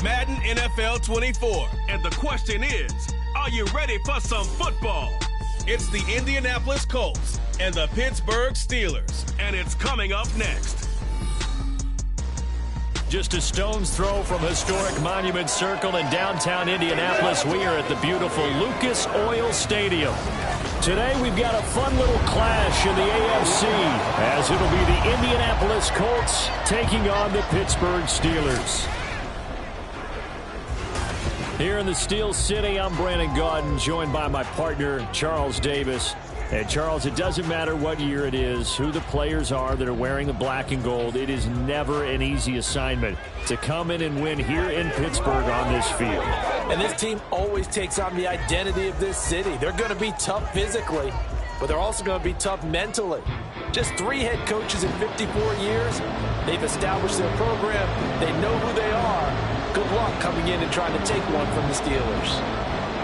Madden NFL 24. And the question is, are you ready for some football? It's the Indianapolis Colts and the Pittsburgh Steelers. And it's coming up next. Just a stone's throw from historic Monument Circle in downtown Indianapolis, we are at the beautiful Lucas Oil Stadium. Today we've got a fun little clash in the AFC, as it'll be the Indianapolis Colts taking on the Pittsburgh Steelers. Here in the Steel City, I'm Brandon Gaudin, joined by my partner, Charles Davis. And Charles, it doesn't matter what year it is, who the players are that are wearing the black and gold. It is never an easy assignment to come in and win here in Pittsburgh on this field. And this team always takes on the identity of this city. They're going to be tough physically, but they're also going to be tough mentally. Just 3 head coaches in 54 years. They've established their program. They know who they are. Good luck coming in and trying to take one from the Steelers.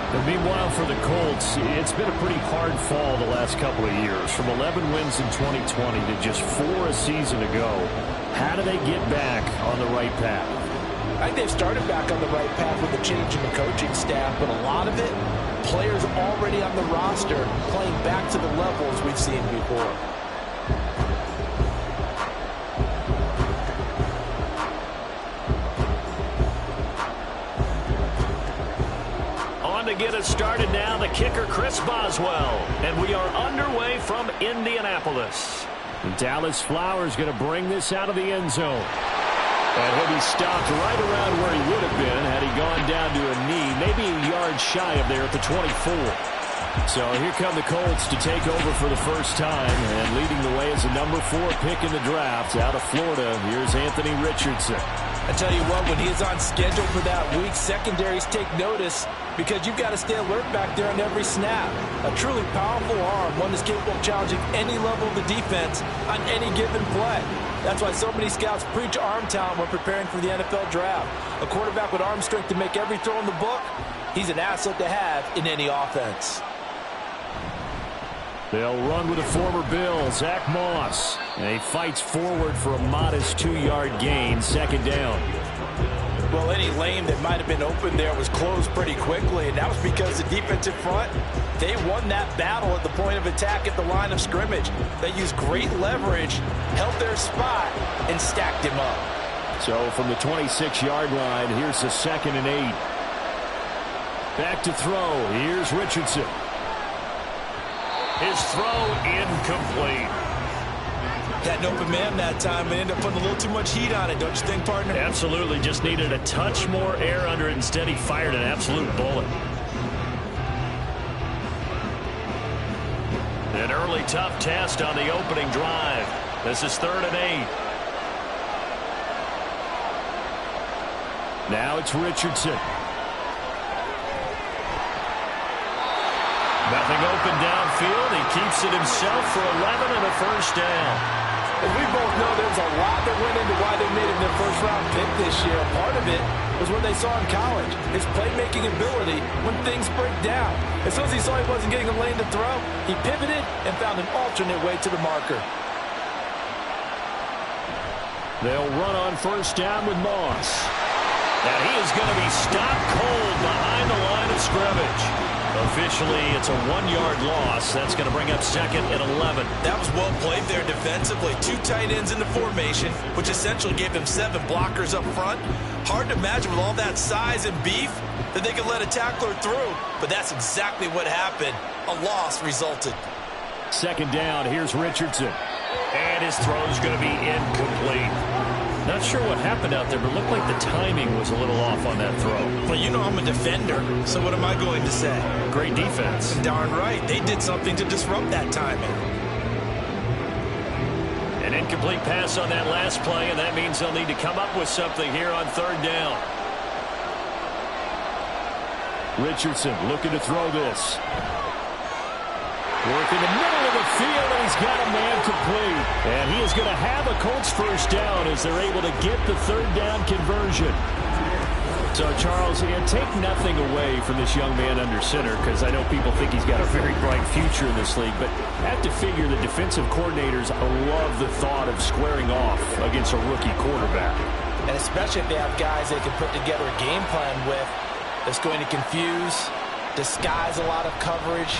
And meanwhile, for the Colts, it's been a pretty hard fall the last couple of years. From 11 wins in 2020 to just 4 a season ago. How do they get back on the right path? I think they've started back on the right path with the change in the coaching staff, but a lot of it, players already on the roster playing back to the levels we've seen before. To get us started now, the kicker, Chris Boswell. And we are underway from Indianapolis. And Dallas Flowers going to bring this out of the end zone. And he'll be stopped right around where he would have been had he gone down to a knee, maybe a yard shy of there at the 24. So here come the Colts to take over for the first time. And leading the way is a number 4 pick in the draft out of Florida. Here's Anthony Richardson. I tell you what, when he's on schedule for that week, secondaries take notice because you've got to stay alert back there on every snap. A truly powerful arm, one that's capable of challenging any level of the defense on any given play. That's why so many scouts preach arm talent when preparing for the NFL draft. A quarterback with arm strength to make every throw in the book, he's an asset to have in any offense. They'll run with a former Bill, Zach Moss. And he fights forward for a modest 2-yard gain, second down. Well, any lane that might have been open there was closed pretty quickly, and that was because the defensive front, they won that battle at the point of attack at the line of scrimmage. They used great leverage, held their spot, and stacked him up. So from the 26-yard line, here's the 2nd and 8. Back to throw. Here's Richardson. His throw incomplete. Had an open man that time and ended up putting a little too much heat on it, don't you think, partner? Absolutely. Just needed a touch more air under it. Instead, he fired an absolute bullet. An early tough test on the opening drive. This is 3rd and 8. Now it's Richardson. Nothing open downfield. He keeps it himself for 11 and a first down. As we both know, there's a lot that went into why they made him their first-round pick this year. Part of it was what they saw in college, his playmaking ability when things break down. As soon as he saw he wasn't getting a lane to throw, he pivoted and found an alternate way to the marker. They'll run on first down with Moss. And he is going to be stopped cold behind the line of scrimmage. Officially, it's a 1-yard loss. That's going to bring up 2nd and 11. That was well played there defensively. 2 tight ends in the formation, which essentially gave them 7 blockers up front. Hard to imagine with all that size and beef that they could let a tackler through. But that's exactly what happened. A loss resulted. 2nd down. Here's Richardson. And his throw is going to be incomplete. Not sure what happened out there, but it looked like the timing was a little off on that throw. Well, you know I'm a defender, so what am I going to say? Great defense. Darn right. They did something to disrupt that timing. An incomplete pass on that last play, and that means they'll need to come up with something here on 3rd down. Richardson looking to throw this. Work in the middle of the field, and he's got a man complete. And he is going to have a Colts first down as they're able to get the 3rd down conversion. So, Charles, take nothing away from this young man under center, because I know people think he's got a very bright future in this league, but I have to figure the defensive coordinators love the thought of squaring off against a rookie quarterback. And especially if they have guys they can put together a game plan with that's going to confuse, disguise a lot of coverage,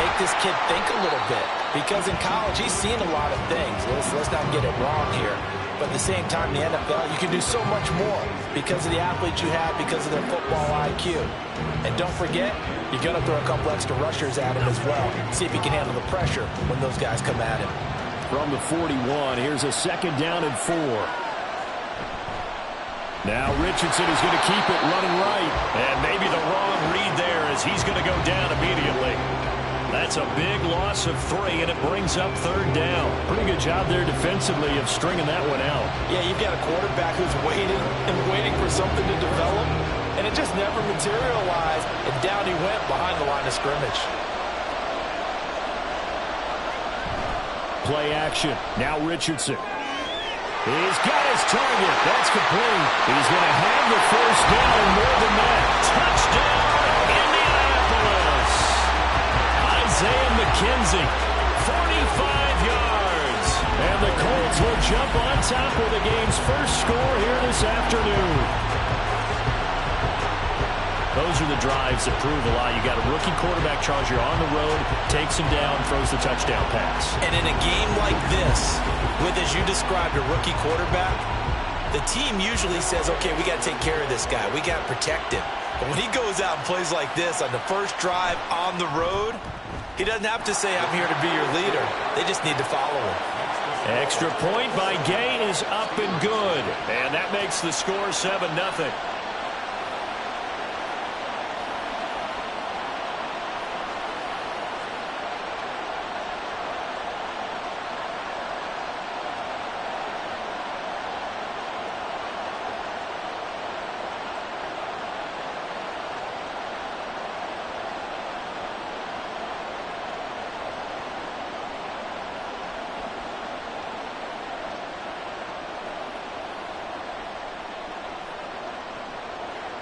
make this kid think a little bit. Because in college, he's seen a lot of things. Let's not get it wrong here. But at the same time, in the NFL, you can do so much more because of the athletes you have, because of their football IQ. And don't forget, you're going to throw a couple extra rushers at him as well. See if he can handle the pressure when those guys come at him. From the 41, here's a 2nd down and 4. Now Richardson is going to keep it running right. And maybe the wrong read there as he's going to go down immediately. That's a big loss of 3, and it brings up 3rd down. Pretty good job there defensively of stringing that one out. Yeah, you've got a quarterback who's waiting and waiting for something to develop, and it just never materialized, and down he went behind the line of scrimmage. Play action. Now Richardson. He's got his target. That's complete. He's going to have the 1st down and more than that. Touchdown, Indianapolis. Isaiah McKenzie, 45 yards. And the Colts will jump on top with the game's first score here this afternoon. Those are the drives that prove a lot. You got a rookie quarterback, Charles. You're on the road, takes him down, throws the touchdown pass. And in a game like this, with, as you described, a rookie quarterback, the team usually says, okay, we got to take care of this guy. We got to protect him. But when he goes out and plays like this on the first drive on the road, he doesn't have to say, I'm here to be your leader. They just need to follow him. Extra point by Gay is up and good. And that makes the score 7-0.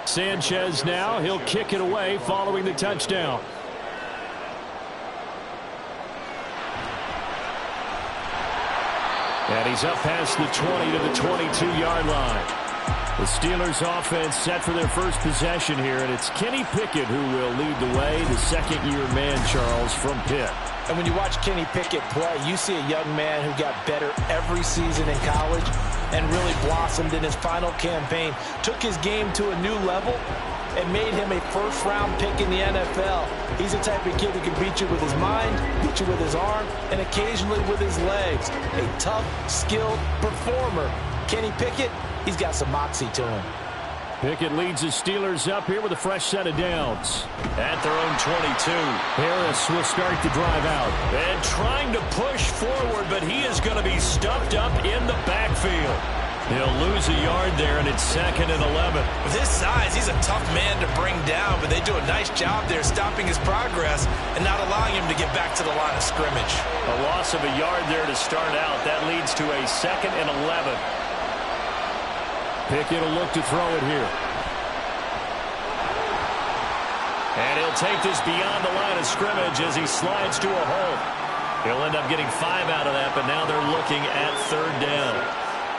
Sanchez now. He'll kick it away following the touchdown. And he's up past the 20 to the 22-yard line. The Steelers offense set for their first possession here, and it's Kenny Pickett who will lead the way, the second-year man, Charles, from Pitt. And when you watch Kenny Pickett play, you see a young man who got better every season in college and really blossomed in his final campaign, took his game to a new level, and made him a first-round pick in the NFL. He's the type of kid who can beat you with his mind, beat you with his arm, and occasionally with his legs. A tough, skilled performer. Kenny Pickett, he's got some moxie to him. Pickett leads the Steelers up here with a fresh set of downs. At their own 22. Harris will start the drive out. And trying to push forward, but he is going to be stuffed up in the backfield. He'll lose a yard there, and it's 2nd and 11. With his size, he's a tough man to bring down, but they do a nice job there stopping his progress and not allowing him to get back to the line of scrimmage. A loss of a yard there to start out. That leads to a 2nd and 11. Pickett will look to throw it here. And he'll take this beyond the line of scrimmage as he slides to a hole. He'll end up getting 5 out of that, but now they're looking at 3rd down.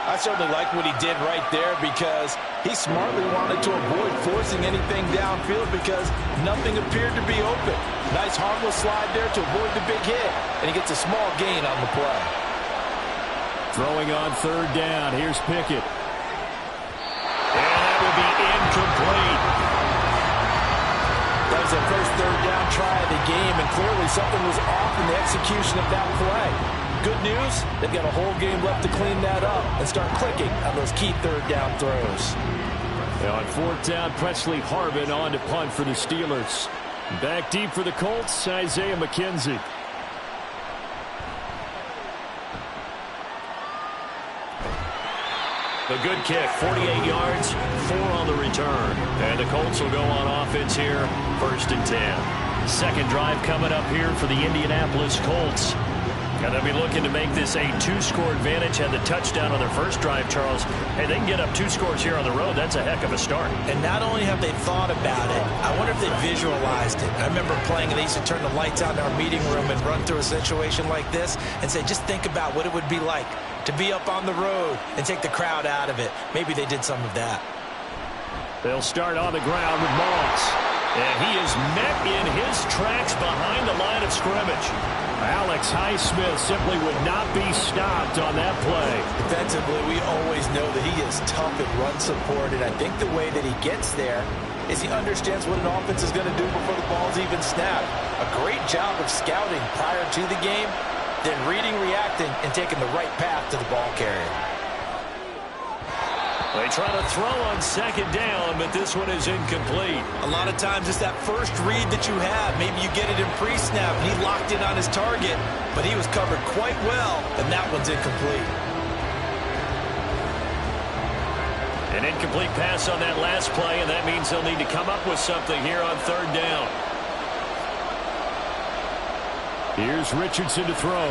I certainly like what he did right there because he smartly wanted to avoid forcing anything downfield because nothing appeared to be open. Nice harmless slide there to avoid the big hit, and he gets a small gain on the play. Throwing on 3rd down. Here's Pickett. And that will be incomplete. That was their first 3rd down try of the game, and clearly something was off in the execution of that play. Good news, they've got a whole game left to clean that up and start clicking on those key 3rd down throws. Now on 4th down, Presley Harvin on to punt for the Steelers. Back deep for the Colts, Isaiah McKenzie. A good kick, 48 yards, 4 on the return. And the Colts will go on offense here, 1st and 10. Second drive coming up here for the Indianapolis Colts. And they'll be looking to make this a 2-score advantage. Had the touchdown on their first drive, Charles. Hey, they can get up 2 scores here on the road. That's a heck of a start. And not only have they thought about it, I wonder if they visualized it. I remember playing, and they used to turn the lights on in our meeting room and run through a situation like this and say, just think about what it would be like to be up on the road and take the crowd out of it. Maybe they did some of that. They'll start on the ground with Moss. And he is met in his tracks behind the line of scrimmage. Alex Highsmith simply would not be stopped on that play. Defensively, we always know that he is tough at run support, and I think the way that he gets there is he understands what an offense is going to do before the ball's even snapped. A great job of scouting prior to the game, then reading, reacting, and taking the right path to the ball carrier. They try to throw on second down, but this one is incomplete. A lot of times it's that first read that you have. Maybe you get it in pre-snap, and he locked in on his target, but he was covered quite well, and that one's incomplete. An incomplete pass on that last play, and that means they'll need to come up with something here on third down. Here's Richardson to throw.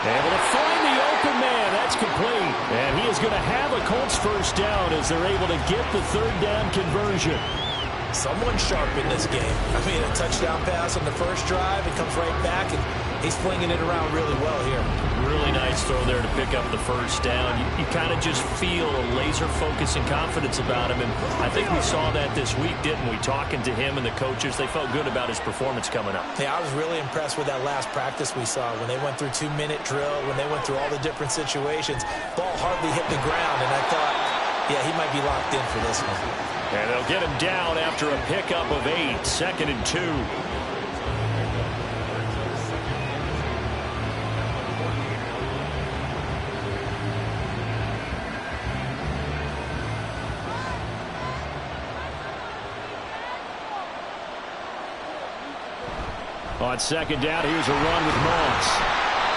Able to find the open man. That's complete. And he is going to have a Colts first down as they're able to get the third down conversion. Someone sharp in this game. I mean, a touchdown pass on the first drive. It comes right back, and he's flinging it around really well here. Really nice throw there to pick up the first down. You kind of just feel a laser focus and confidence about him, and I think we saw that this week, didn't we? Talking to him and the coaches, they felt good about his performance coming up. Yeah, I was really impressed with that last practice we saw when they went through 2-minute drill, when they went through all the different situations. Ball hardly hit the ground, and I thought, yeah, he might be locked in for this one. And they'll get him down after a pickup of 8, 2nd and 2. On second down, here's a run with Moss.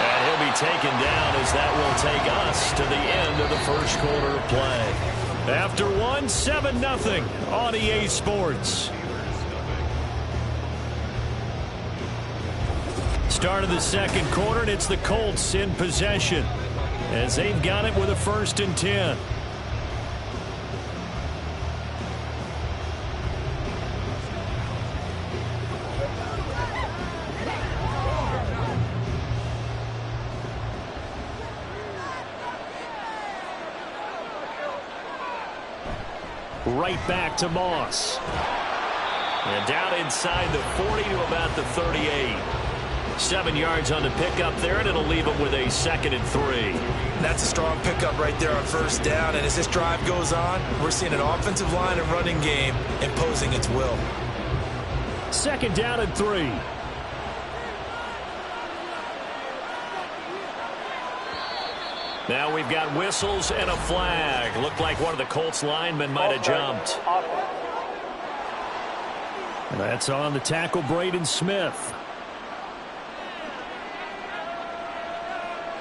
And he'll be taken down as that will take us to the end of the first quarter of play. After 7-0 on EA Sports. Start of the second quarter, and it's the Colts in possession as they've got it with a 1st and 10. Right back to Moss. And down inside the 40 to about the 38. 7 yards on the pickup there, and it'll leave him with a 2nd and 3. That's a strong pickup right there on first down, and as this drive goes on, we're seeing an offensive line and running game imposing its will. 2nd down and 3. Now we've got whistles and a flag. Looked like one of the Colts linemen might have jumped. That's on the tackle, Braden Smith.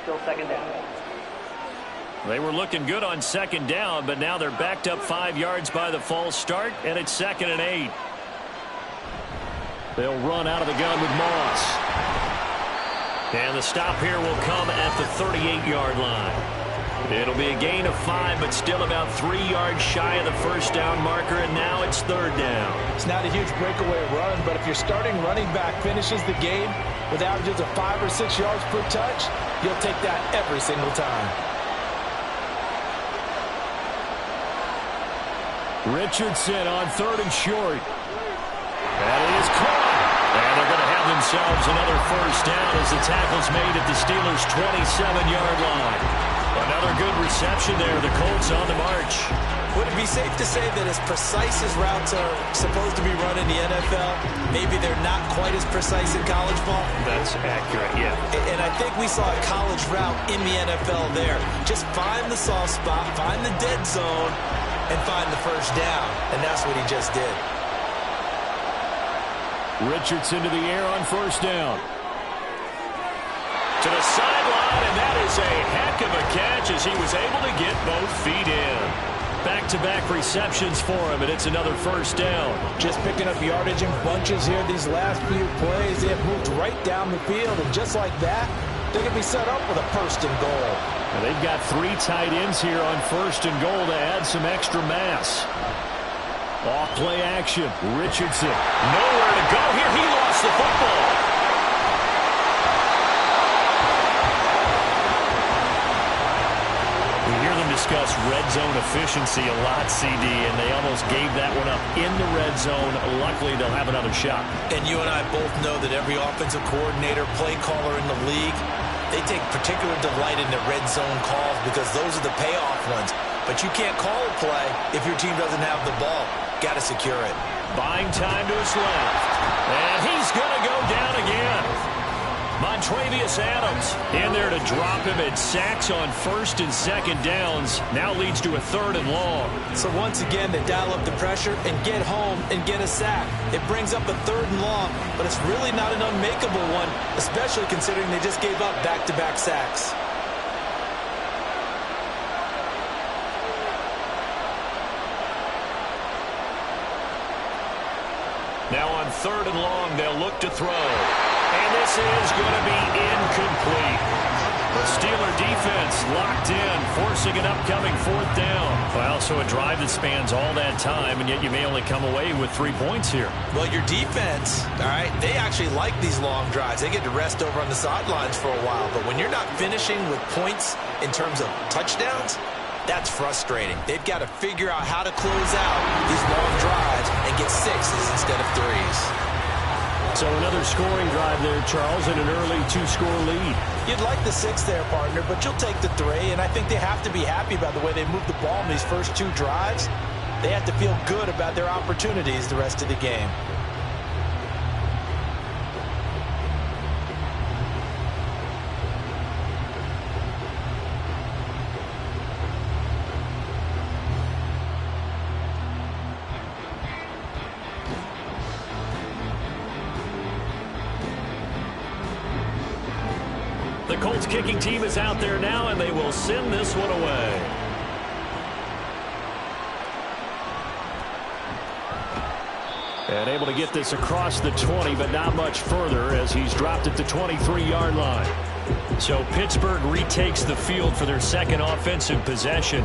Still 2nd down. They were looking good on 2nd down, but now they're backed up 5 yards by the false start, and it's 2nd and 8. They'll run out of the gun with Moss. And the stop here will come at the 38-yard line. It'll be a gain of 5, but still about 3 yards shy of the first down marker, and now it's 3rd down. It's not a huge breakaway run, but if your starting running back finishes the game with averages of 5 or 6 yards per touch, you'll take that every single time. Richardson on 3rd and short. That is caught. And they're going to have themselves another first down as the tackle's made at the Steelers' 27-yard line. Another good reception there. The Colts on the march. Would it be safe to say that as precise as routes are supposed to be run in the NFL, maybe they're not quite as precise in college ball? That's accurate, yeah. And I think we saw a college route in the NFL there. Just find the soft spot, find the dead zone, and find the first down. And that's what he just did. Richardson to the air on first down. To the sideline, and that is a heck of a catch as he was able to get both feet in. Back-to-back receptions for him, and it's another first down. Just picking up yardage in bunches here these last few plays. They have moved right down the field, and just like that, they can be set up with a 1st and goal. And they've got 3 tight ends here on 1st and goal to add some extra mass. Off play action. Richardson. Nowhere to go here. He lost the football. red zone efficiency a lot, CD, and they almost gave that one up in the red zone. Luckily, they'll have another shot. And you and I both know that every offensive coordinator, play caller in the league, they take particular delight in the red zone calls because those are the payoff ones. But you can't call a play if your team doesn't have the ball. Got to secure it. Buying time to his left. And he's going to go down again. Montravius Adams in there to drop him at sacks on first and second downs. Now leads to a 3rd and long. So once again, they dial up the pressure and get home and get a sack. It brings up a 3rd and long, but it's really not an unmakeable one, especially considering they just gave up back-to-back sacks. Now on 3rd and long, they'll look to throw. And this is going to be incomplete. The Steeler defense locked in, forcing an upcoming 4th down. Well, so a drive that spans all that time, and yet you may only come away with 3 points here. Well, your defense, all right, they actually like these long drives. They get to rest over on the sidelines for a while. But when you're not finishing with points in terms of touchdowns, that's frustrating. They've got to figure out how to close out these long drives and get 6s instead of 3s. So another scoring drive there, Charles, and an early 2-score lead. You'd like the 6 there, partner, but you'll take the 3, and I think they have to be happy about the way they moved the ball in these first 2 drives. They have to feel good about their opportunities the rest of the game. The Colts kicking team is out there now, and they will send this one away. And able to get this across the 20, but not much further as he's dropped at the 23-yard line. So Pittsburgh retakes the field for their second offensive possession.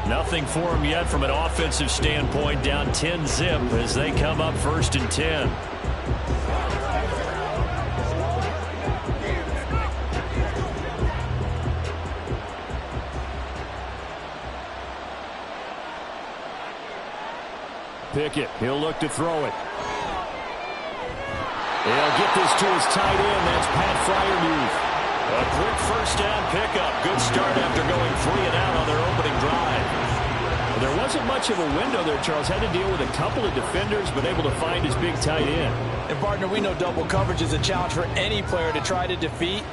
Nothing for them yet from an offensive standpoint, down 10-zip as they come up 1st and 10. Pickett, he'll look to throw it. He'll get this to his tight end. That's Pat Freiermuth. A quick 1st down pickup. Good start after going 3 and out on their opening drive. There wasn't much of a window there, Charles. Had to deal with a couple of defenders, but able to find his big tight end. And, partner, we know double coverage is a challenge for any player to try to defeat.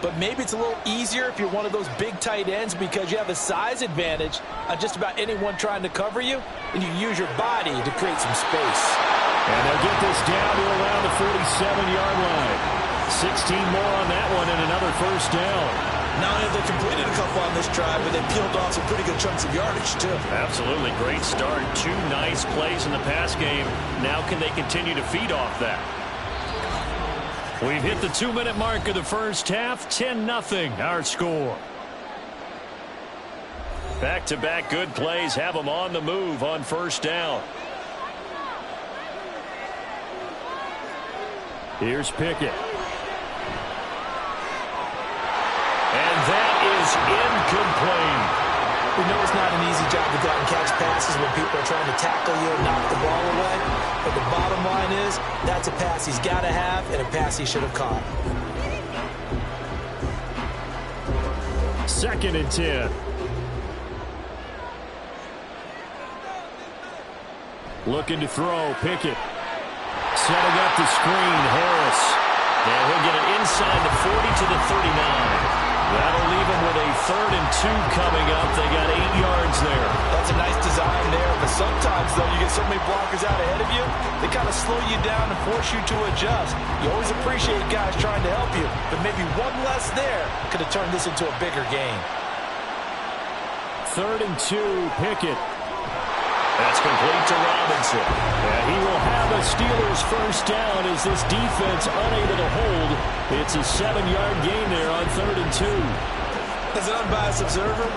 But maybe it's a little easier if you're one of those big tight ends because you have a size advantage on just about anyone trying to cover you, and you use your body to create some space. And they'll get this down to around the 47-yard line. 16 more on that one and another 1st down. Not only have they completed a couple on this drive, but they peeled off some pretty good chunks of yardage, too. Absolutely. Great start. 2 nice plays in the pass game. Now can they continue to feed off that? We've hit the 2-minute mark of the first half. 10-0 our score. Back-to-back good plays have them on the move on 1st down. Here's Pickett. And that is incomplete. We know it's not an easy job to go out and catch passes when people are trying to tackle you and knock the ball away. But the bottom line is, that's a pass he's got to have and a pass he should have caught. 2nd and 10. Looking to throw, Pickett. Setting up the screen, Harris. And he'll get it inside the 40 to the 39. That'll leave him with a 3rd and 2 coming up. They got 8 yards there. That's a nice design there, but sometimes, though, you get so many blockers out ahead of you, they kind of slow you down and force you to adjust. You always appreciate guys trying to help you, but maybe one less there could have turned this into a bigger game. 3rd and 2, Pickett. That's complete to Robinson. And he will have a Steelers 1st down as this defense unable to hold. It's a 7-yard gain there on 3rd and 2. As an unbiased observer,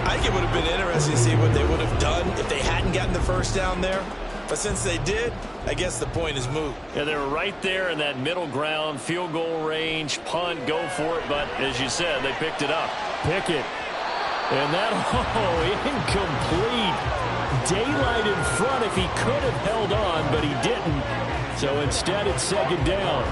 I think it would have been interesting to see what they would have done if they hadn't gotten the 1st down there. But since they did, I guess the point is moot. Yeah, they were right there in that middle ground, field goal range, punt, go for it. But as you said, they picked it up. Pickett. And that, incomplete. Daylight in front if he could have held on, but he didn't. So instead, it's second down.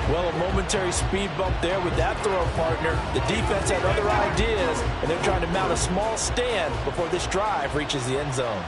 Well, a momentary speed bump there with that throw partner. The defense had other ideas, and they're trying to mount a small stand before this drive reaches the end zone.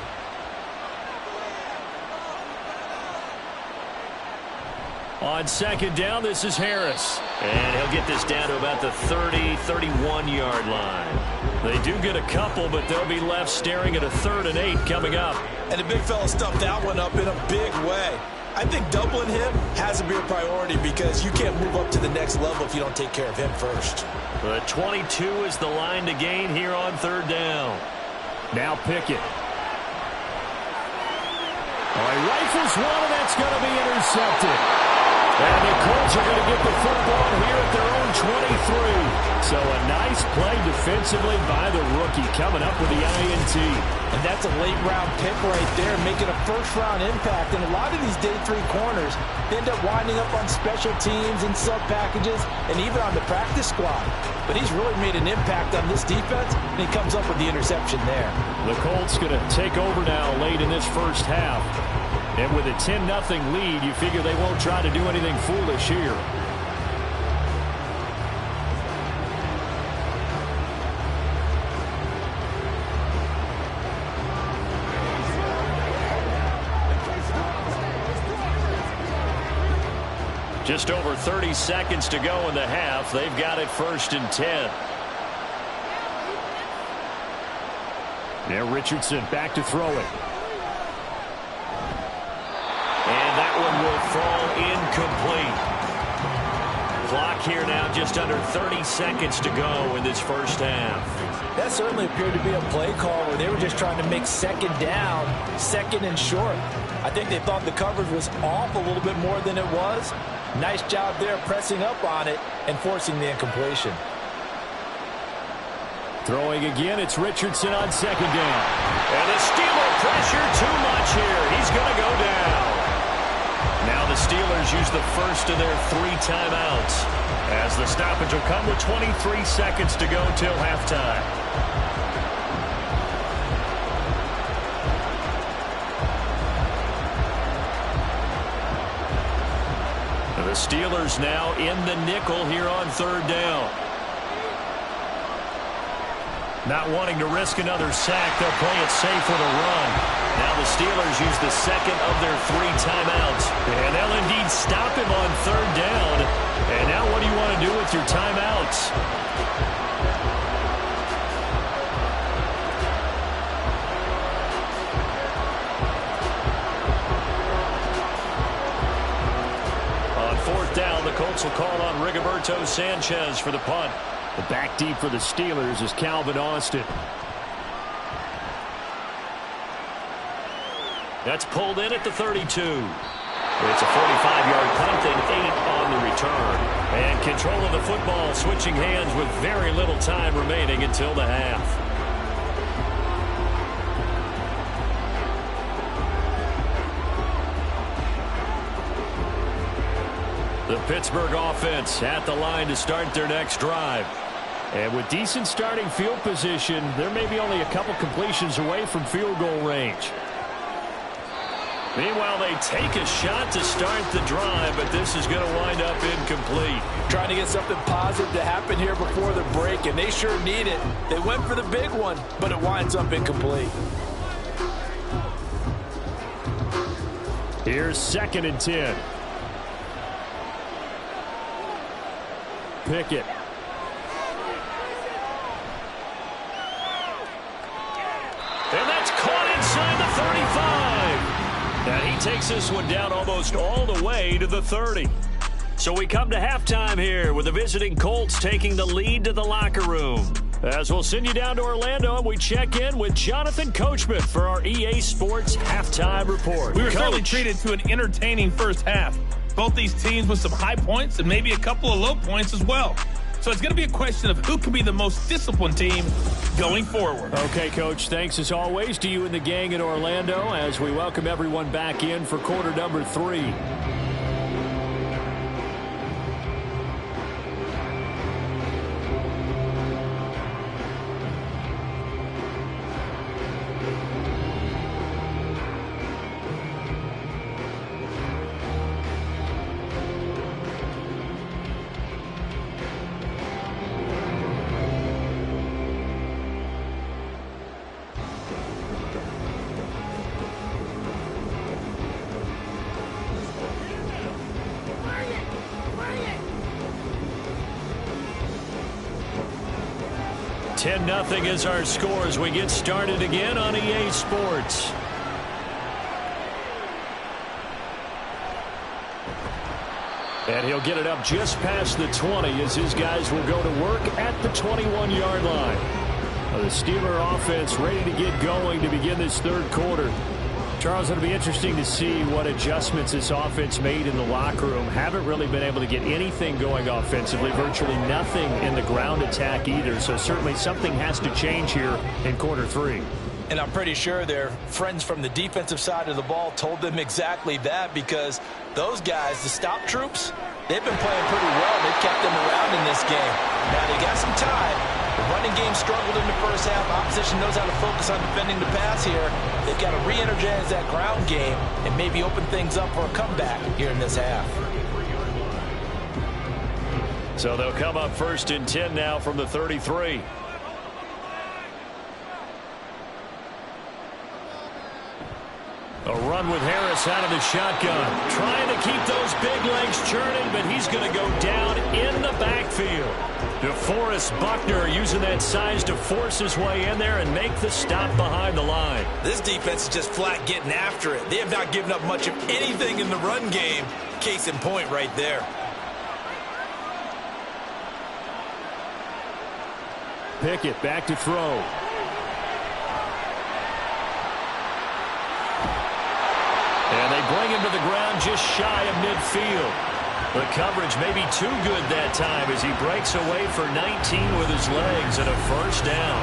On second down, this is Harris. And he'll get this down to about the 30, 31-yard line. They do get a couple, but they'll be left staring at a 3rd and 8 coming up. And the big fella stuffed that one up in a big way. I think doubling him has to be a priority because you can't move up to the next level if you don't take care of him first. The 22 is the line to gain here on 3rd down. Now Pickett. All right, rifles one, and that's going to be intercepted. And the Colts are going to get the football here at their own 23. So a nice play defensively by the rookie coming up with the INT. And that's a late-round pick right there, making a first-round impact. And a lot of these day 3 corners end up winding up on special teams and sub-packages and even on the practice squad. But he's really made an impact on this defense, and he comes up with the interception there. The Colts going to take over now late in this first half. And with a 10-0 lead, you figure they won't try to do anything foolish here. Just over 30 seconds to go in the half. They've got it 1st and 10. Now Richardson back to throw it. And that one will fall incomplete. Clock here now just under 30 seconds to go in this first half. That certainly appeared to be a play call where they were just trying to make second down, second and short. I think they thought the coverage was off a little bit more than it was. Nice job there pressing up on it and forcing the incompletion. Throwing again, it's Richardson on second down. And the Steeler pressure too much here. He's going to go down. Now the Steelers use the first of their 3 timeouts, as the stoppage will come with 23 seconds to go till halftime. The Steelers now in the nickel here on 3rd down. Not wanting to risk another sack, they'll play it safe with a run. Now the Steelers use the second of their 3 timeouts. And they'll indeed stop him on 3rd down. And now what do you want to do with your timeouts? On 4th down, the Colts will call on Rigoberto Sanchez for the punt. The back deep for the Steelers is Calvin Austin. That's pulled in at the 32. It's a 45-yard punt and 8 on the return. And control of the football switching hands with very little time remaining until the half. The Pittsburgh offense at the line to start their next drive. And with decent starting field position, they're maybe only a couple completions away from field goal range. Meanwhile, they take a shot to start the drive, but this is going to wind up incomplete. Trying to get something positive to happen here before the break, and they sure need it. They went for the big one, but it winds up incomplete. Here's 2nd and 10. Pickett. And that's caught inside the 35. And he takes this one down almost all the way to the 30. So we come to halftime here with the visiting Colts taking the lead to the locker room. As we'll send you down to Orlando, and we check in with Jonathan Coachman for our EA Sports Halftime Report. We were certainly treated to an entertaining first half. Both these teams with some high points and maybe a couple of low points as well. So it's going to be a question of who can be the most disciplined team going forward. Okay, Coach, thanks as always to you and the gang in Orlando as we welcome everyone back in for quarter number 3. 10-0 is our score as we get started again on EA Sports. And he'll get it up just past the 20 as his guys will go to work at the 21-yard line. The Steeler offense ready to get going to begin this third quarter. Charles, it'll be interesting to see what adjustments this offense made in the locker room. Haven't really been able to get anything going offensively, virtually nothing in the ground attack either. So certainly something has to change here in quarter three. And I'm pretty sure their friends from the defensive side of the ball told them exactly that, because those guys, the stop troops, they've been playing pretty well. They've kept them around in this game. Now they got some time. The running game struggled in the first half. Opposition knows how to focus on defending the pass here. They've got to re-energize that ground game and maybe open things up for a comeback here in this half. So they'll come up 1st and 10 now from the 33. A run with Harris out of the shotgun. Trying to keep those big legs churning, but he's going to go down in the backfield. DeForest Buckner using that size to force his way in there and make the stop behind the line. This defense is just flat getting after it. They have not given up much of anything in the run game. Case in point right there. Pickett back to throw. And they bring him to the ground just shy of midfield. The coverage may be too good that time as he breaks away for 19 with his legs and a first down.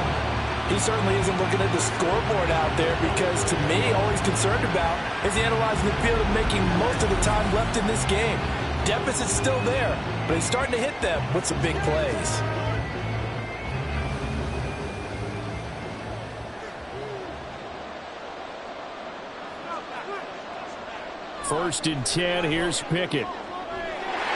He certainly isn't looking at the scoreboard out there, because to me, all he's concerned about is analyzing the field and making most of the time left in this game. Deficit's still there, but he's starting to hit them with some big plays. First and 10, here's Pickett.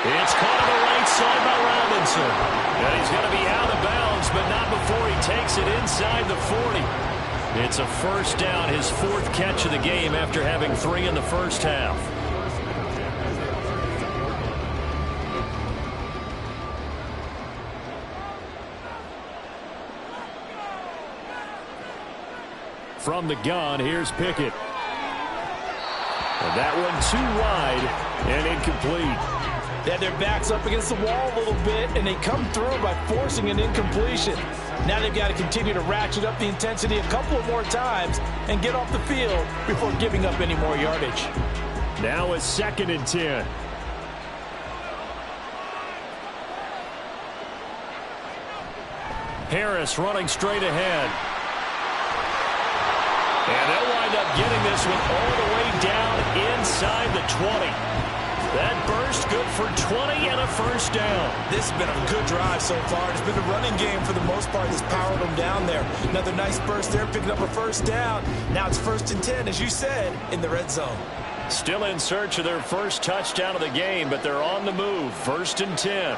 It's caught on the right side by Robinson. And he's going to be out of bounds, but not before he takes it inside the 40. It's a first down, his 4th catch of the game after having 3 in the first half. From the gun, here's Pickett. And that one too wide and incomplete. They had their backs up against the wall a little bit, and they come through by forcing an incompletion. Now they've got to continue to ratchet up the intensity a couple of more times and get off the field before giving up any more yardage. Now a 2nd and 10. Harris running straight ahead. And they'll wind up getting this one all the way down inside the 20. That burst good for 20 and a first down. This has been a good drive so far. It's been a running game for the most part that's powered them down there. Another nice burst there, picking up a first down. Now it's 1st and 10, as you said, in the red zone. Still in search of their first touchdown of the game, but they're on the move. 1st and 10.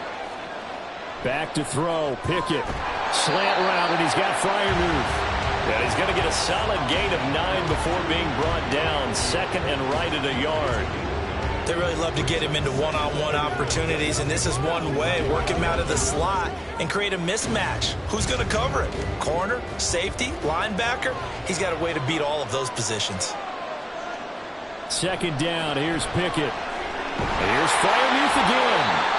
Back to throw. Pickett. Slant route, and he's got Freiermuth. And he's going to get a solid gain of 9 before being brought down. 2nd and right at a yard. They really love to get him into one-on-one opportunities, and this is one way. Work him out of the slot and create a mismatch. Who's going to cover it? Corner, safety, linebacker? He's got a way to beat all of those positions. 2nd down. Here's Pickett. And here's Freiermuth again.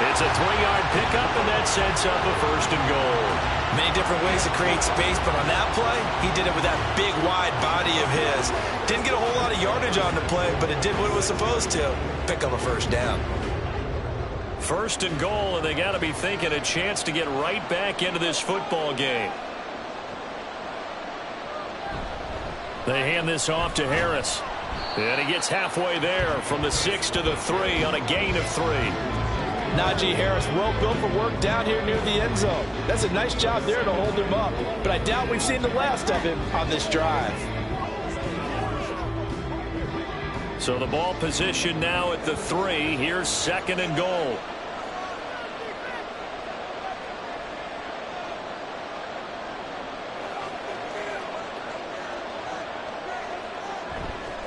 It's a 3-yard pickup, and that sets up a 1st and goal. Many different ways to create space, but on that play, he did it with that big, wide body of his. Didn't get a whole lot of yardage on the play, but it did what it was supposed to. Pick up a first down. 1st and goal, and they got to be thinking a chance to get right back into this football game. They hand this off to Harris. And he gets halfway there from the 6 to the 3 on a gain of 3. Najee Harris, well built for work down here near the end zone. That's a nice job there to hold him up. But I doubt we've seen the last of him on this drive. So the ball position now at the 3. Here's 2nd and goal.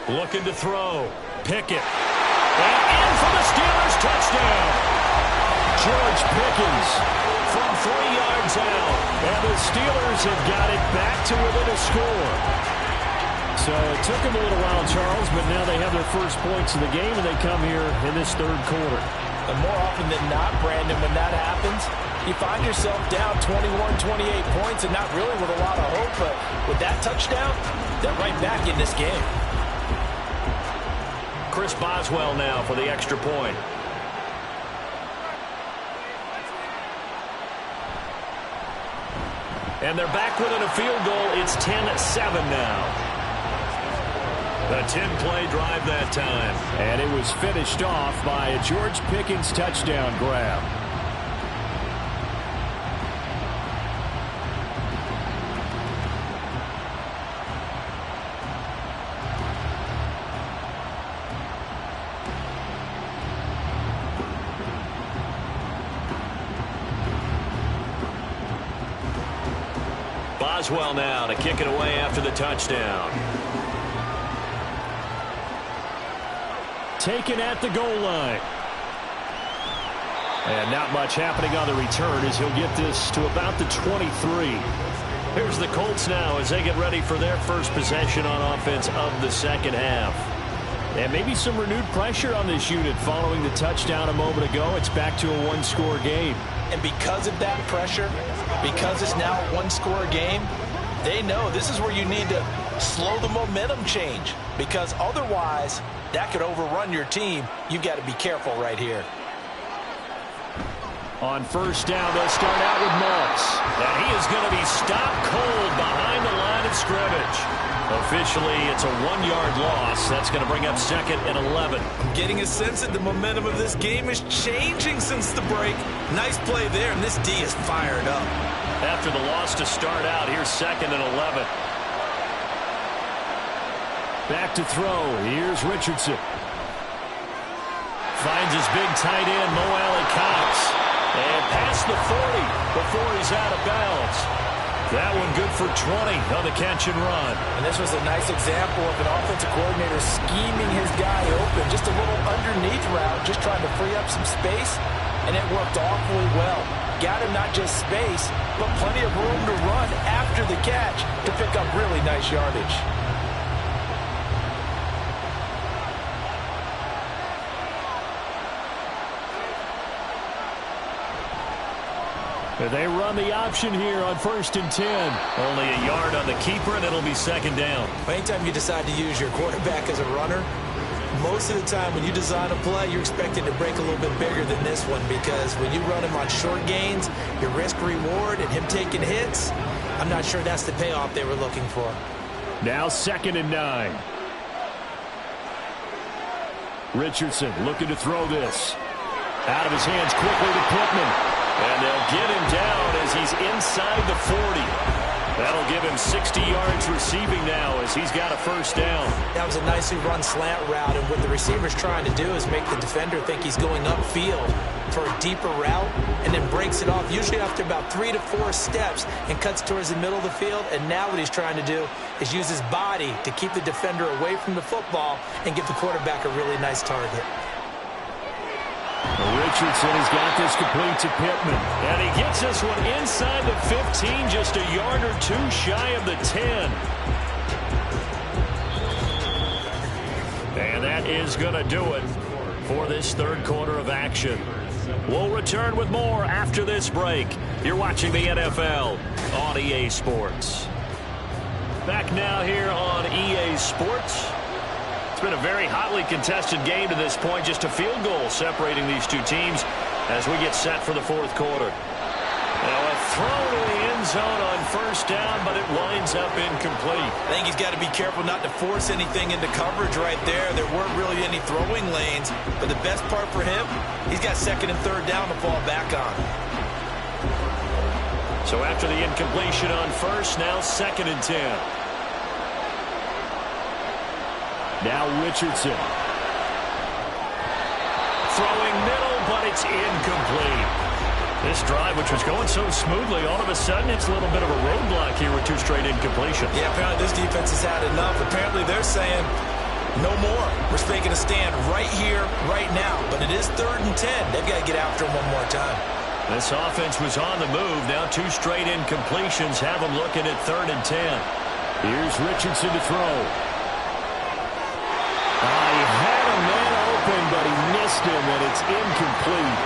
Looking to throw. Pickett. And in for the Steelers touchdown. George Pickens from 3 yards out. And the Steelers have got it back to within a score. So it took them a little while, Charles, but now they have their first points of the game, and they come here in this third quarter. And more often than not, Brandon, when that happens, you find yourself down 21, 28 points, and not really with a lot of hope, but with that touchdown, they're right back in this game. Chris Boswell now for the extra point. And they're back within a field goal. It's 10-7 now. A 10-play drive that time. And it was finished off by a George Pickens touchdown grab. Boswell now to kick it away after the touchdown. Taken at the goal line. And not much happening on the return as he'll get this to about the 23. Here's the Colts now as they get ready for their first possession on offense of the second half. And maybe some renewed pressure on this unit following the touchdown a moment ago. It's back to a one-score game. And because of that pressure, because it's now a one-score game, they know this is where you need to slow the momentum change, because otherwise that could overrun your team. You've got to be careful right here. On first down, they'll start out with Moss. And he is going to be stopped cold behind the line of scrimmage. Officially, it's a 1-yard loss. That's going to bring up 2nd and 11. I'm getting a sense that the momentum of this game is changing since the break. Nice play there, and this D is fired up. After the loss to start out, here's 2nd and 11. Back to throw. Here's Richardson. Finds his big tight end, Mo Alley-Cox. And past the 40 before he's out of bounds. That one good for 20 on the catch and run. And this was a nice example of an offensive coordinator scheming his guy open. Just a little underneath route, just trying to free up some space. And it worked awfully well. Got him not just space, but plenty of room to run after the catch to pick up really nice yardage. They run the option here on 1st and 10. Only a yard on the keeper, and it'll be 2nd down. Anytime you decide to use your quarterback as a runner, most of the time when you design a play, you're expected to break a little bit bigger than this one, because when you run him on short gains, your risk-reward and him taking hits, I'm not sure that's the payoff they were looking for. Now 2nd and 9. Richardson looking to throw this. Out of his hands quickly to Pittman. And they'll get him down as he's inside the 40. That'll give him 60 yards receiving now as he's got a first down. That was a nicely run slant route, and what the receiver's trying to do is make the defender think he's going upfield for a deeper route, and then breaks it off, usually after about 3 to 4 steps, and cuts towards the middle of the field. And now what he's trying to do is use his body to keep the defender away from the football and give the quarterback a really nice target. Richardson has got this complete to Pittman. And he gets this one inside the 15, just a yard or two shy of the 10. And that is going to do it for this third quarter of action. We'll return with more after this break. You're watching the NFL on EA Sports. Back now here on EA Sports. It's been a very hotly contested game to this point. Just a field goal separating these two teams as we get set for the fourth quarter. Now a throw to the end zone on first down, but it winds up incomplete. I think he's got to be careful not to force anything into coverage right there. There weren't really any throwing lanes, but the best part for him, he's got 2nd and 3rd down to fall back on. So after the incompletion on first, now 2nd and 10. Now Richardson. Throwing middle, but it's incomplete. This drive, which was going so smoothly, all of a sudden it's a little bit of a roadblock here with 2 straight incompletions. Yeah, apparently this defense has had enough. Apparently they're saying, no more. We're taking a stand right here, right now. But it is 3rd and 10. They've got to get after him one more time. This offense was on the move. Now 2 straight incompletions have them looking at 3rd and 10. Here's Richardson to throw. He had a man open, but he missed him, and it's incomplete.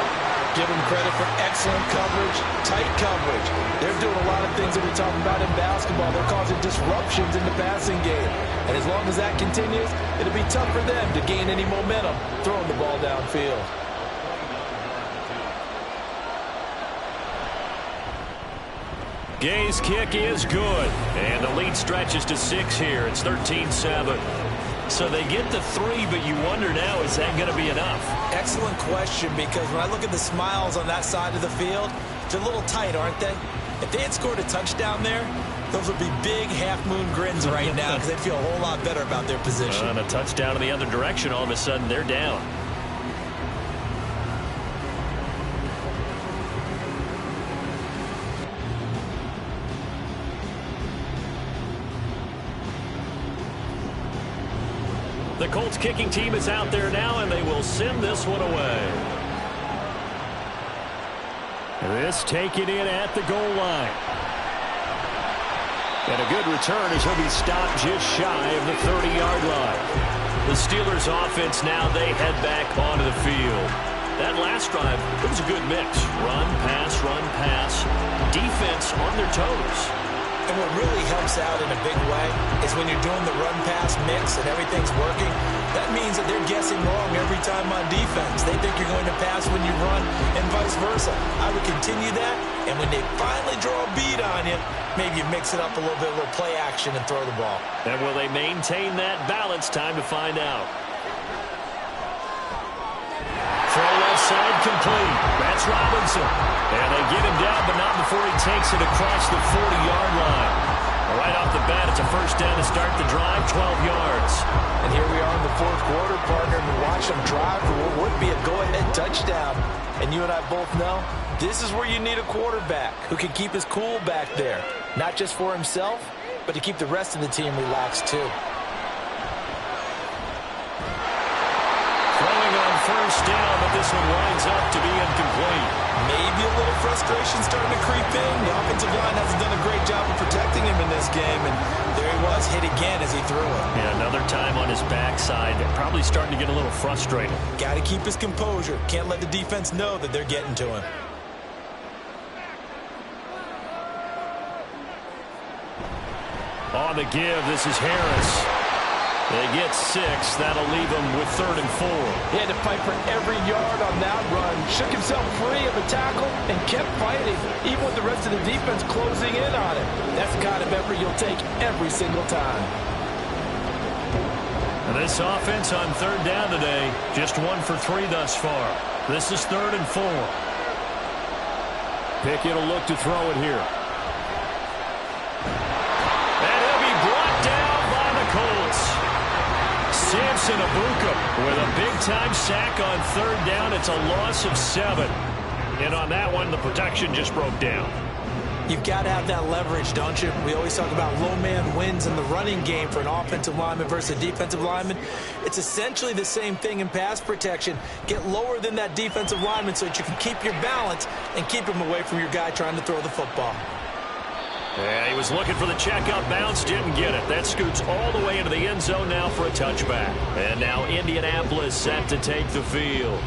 Give them credit for excellent coverage, tight coverage. They're doing a lot of things that we talk about in basketball. They're causing disruptions in the passing game. And as long as that continues, it'll be tough for them to gain any momentum throwing the ball downfield. Gay's kick is good, and the lead stretches to 6 here. It's 13-7. So they get to 3, but you wonder now, is that going to be enough? Excellent question, because when I look at the smiles on that side of the field, they're a little tight, aren't they? If they had scored a touchdown there, those would be big half-moon grins right now because they'd feel a whole lot better about their position. And a touchdown in the other direction, all of a sudden they're down. The Colts kicking team is out there now, and they will send this one away. This taken in at the goal line. And a good return as he'll be stopped just shy of the 30-yard line. The Steelers offense now, they head back onto the field. That last drive, it was a good mix. Run, pass, defense on their toes. And what really helps out in a big way is when you're doing the run-pass mix and everything's working, that means that they're guessing wrong every time on defense. They think you're going to pass when you run and vice versa. I would continue that, and when they finally draw a beat on you, maybe you mix it up a little bit, a little play action, and throw the ball. And will they maintain that balance? Time to find out. Throw left side complete. That's Robinson. And they get him down, but not before he takes it across the 40-yard line. Right off the bat, it's a first down to start the drive, 12 yards. And here we are in the 4th quarter, partner, and watch them drive for what would be a go-ahead touchdown. And you and I both know this is where you need a quarterback who can keep his cool back there. Not just for himself, but to keep the rest of the team relaxed, too. First down, but this one winds up to be incomplete. Maybe a little frustration starting to creep in. The offensive line hasn't done a great job of protecting him in this game, and there he was, hit again as he threw it. Yeah, another time on his backside. Probably starting to get a little frustrated. Got to keep his composure. Can't let the defense know that they're getting to him. On the give, this is Harris. They get 6. That'll leave them with 3rd and 4. He had to fight for every yard on that run. Shook himself free of a tackle and kept fighting, even with the rest of the defense closing in on him. That's the kind of effort you'll take every single time. And this offense on 3rd down today, just 1 for 3 thus far. This is 3rd and 4. Pickett will look to throw it here. And he'll be brought down by the Colts. Samson Abuka with a big-time sack on 3rd down. It's a loss of 7. And on that one, the protection just broke down. You've got to have that leverage, don't you? We always talk about low man wins in the running game for an offensive lineman versus a defensive lineman. It's essentially the same thing in pass protection. Get lower than that defensive lineman so that you can keep your balance and keep him away from your guy trying to throw the football. Yeah, he was looking for the checkout bounce, didn't get it. That scoots all the way into the end zone now for a touchback. And now Indianapolis set to take the field.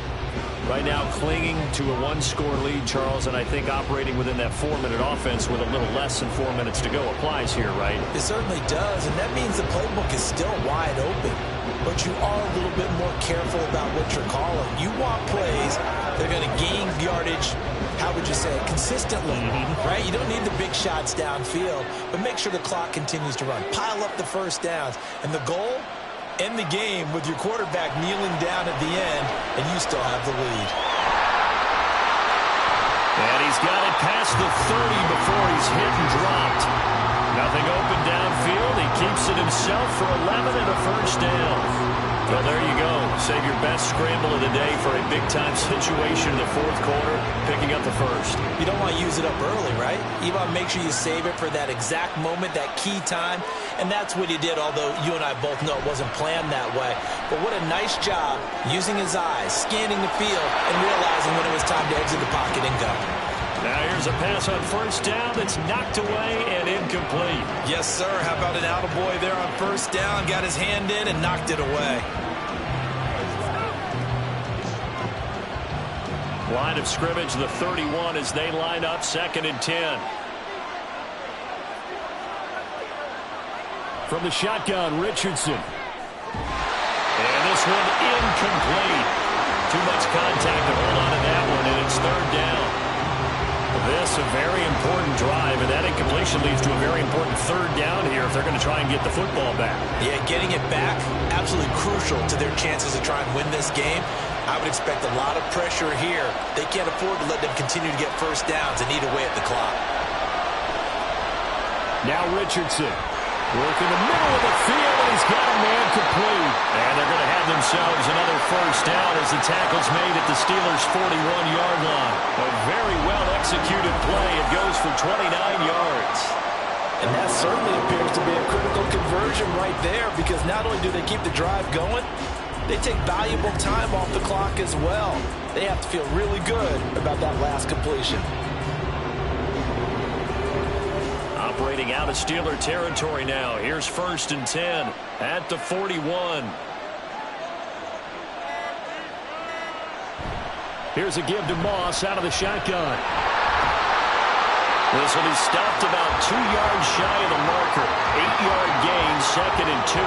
Right now clinging to a 1-score lead, Charles, and I think operating within that 4-minute offense with a little less than 4 minutes to go applies here, right? It certainly does, and that means the playbook is still wide open. But you are a little bit more careful about what you're calling. You want plays that are going to gain yardage, how would you say it, consistently, right? You don't need the big shots downfield, but make sure the clock continues to run. Pile up the first downs. And the goal, end the game with your quarterback kneeling down at the end, and you still have the lead. And he's got it past the 30 before he's hit and dropped. Nothing open downfield. He keeps it himself for 11 and a first down. Well, there you go. Save your best scramble of the day for a big-time situation in the fourth quarter, picking up the first. You don't want to use it up early, right? You want to make sure you save it for that exact moment, that key time, and that's what he did, although you and I both know it wasn't planned that way. But what a nice job using his eyes, scanning the field, and realizing when it was time to exit the pocket and go. Now here's a pass on first down that's knocked away and incomplete. Yes, sir. How about an attaboy there on first down? Got his hand in and knocked it away. Line of scrimmage, the 31 as they line up, 2nd and 10. From the shotgun, Richardson. And this one incomplete. Too much contact to hold on to that one, and it's 3rd down. This a very important drive, and that incompletion leads to a very important 3rd down here if they're going to try and get the football back. Yeah, getting it back, absolutely crucial to their chances to try and win this game. I would expect a lot of pressure here. They can't afford to let them continue to get first downs and eat away at the clock. Now Richardson. Working the middle of the field, and he's got a man complete. And they're going to have themselves another first down as the tackle's made at the Steelers' 41-yard line. A very well-executed play. It goes for 29 yards. And that certainly appears to be a critical conversion right there, because not only do they keep the drive going, they take valuable time off the clock as well. They have to feel really good about that last completion. Operating out of Steeler territory now. Here's 1st and 10 at the 41. Here's a give to Moss out of the shotgun. This will be stopped about 2 yards shy of the marker. 8-yard gain, 2nd and 2.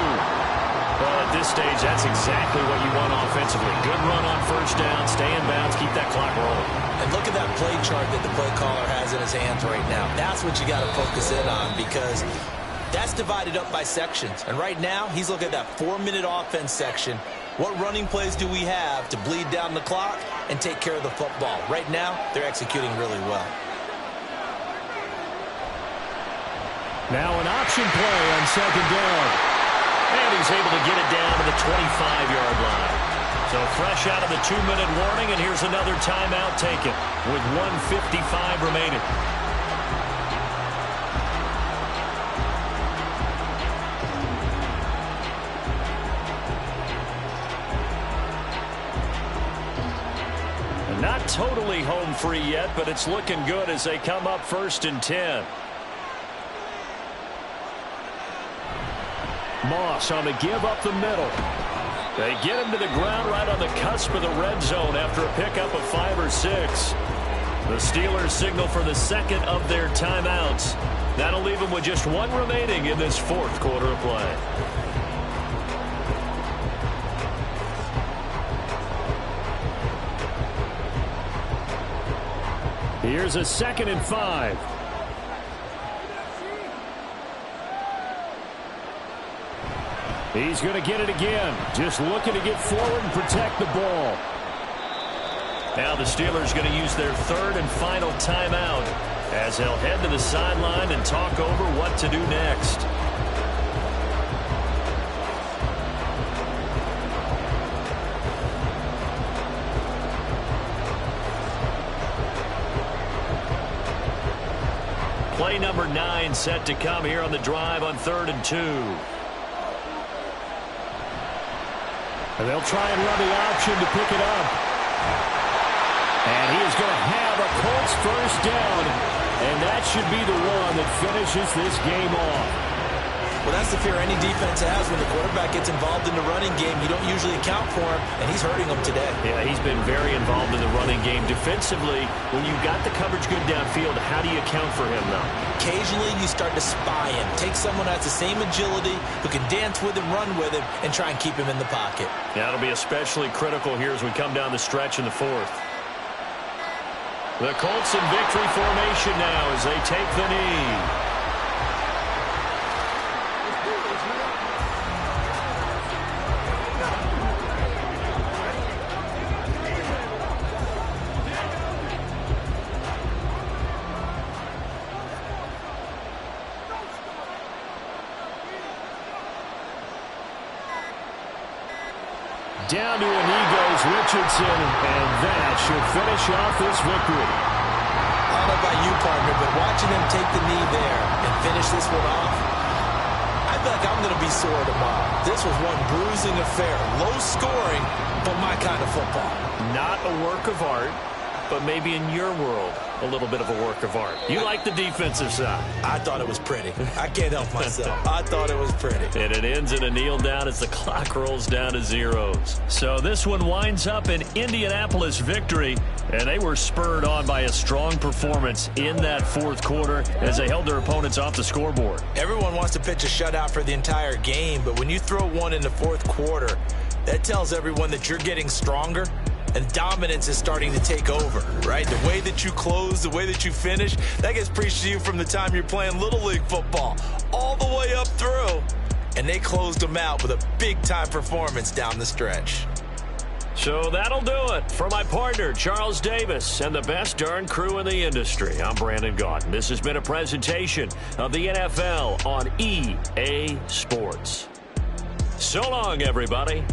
Well, at this stage, that's exactly what you want offensively. Good run on first down, stay in bounds, keep that clock rolling. And look at that play chart that the play caller has in his hands right now. That's what you got to focus in on, because that's divided up by sections. And right now, he's looking at that 4-minute offense section. What running plays do we have to bleed down the clock and take care of the football? Right now, they're executing really well. Now an option play on 2nd down. And he's able to get it down to the 25-yard line. So fresh out of the 2-minute warning, and here's another timeout taken with 1:55 remaining. And not totally home free yet, but it's looking good as they come up 1st and 10. Moss on the give up the middle. They get him to the ground right on the cusp of the red zone after a pickup of 5 or 6. The Steelers signal for the 2nd of their timeouts. That'll leave them with just 1 remaining in this 4th quarter of play. Here's a 2nd and 5. He's going to get it again. Just looking to get forward and protect the ball. Now the Steelers going to use their 3rd and final timeout as they'll head to the sideline and talk over what to do next. Play number 9 set to come here on the drive on 3rd and 2. And they'll try and run the option to pick it up. And he is going to have a Colts first down. And that should be the one that finishes this game off. Well, that's the fear any defense has when the quarterback gets involved in the running game. You don't usually account for him, and he's hurting them today. Yeah, he's been very involved in the running game. Defensively, when you've got the coverage good downfield, how do you account for him, though? Occasionally, you start to spy him. Take someone who has the same agility, who can dance with him, run with him, and try and keep him in the pocket. Yeah, it'll be especially critical here as we come down the stretch in the 4th. The Colts in victory formation now as they take the knee. Down to a knee goes Richardson, and that should finish off this victory. I don't know about you, partner, but watching them take the knee there and finish this one off, I feel like I'm going to be sore tomorrow. This was one bruising affair. Low scoring, but my kind of football. Not a work of art, but maybe in your world, a little bit of a work of art. You like the defensive side. I thought it was pretty. I can't help myself. I thought it was pretty. And it ends in a kneel down as the clock rolls down to zeros. So this one winds up an Indianapolis victory, and they were spurred on by a strong performance in that fourth quarter as they held their opponents off the scoreboard. Everyone wants to pitch a shutout for the entire game, but when you throw one in the fourth quarter, that tells everyone that you're getting stronger. And dominance is starting to take over, right? The way that you close, the way that you finish, that gets preached to you from the time you're playing Little League football all the way up through. And they closed them out with a big-time performance down the stretch. So that'll do it for my partner, Charles Davis, and the best darn crew in the industry. I'm Brandon Gaudin. This has been a presentation of the NFL on EA Sports. So long, everybody.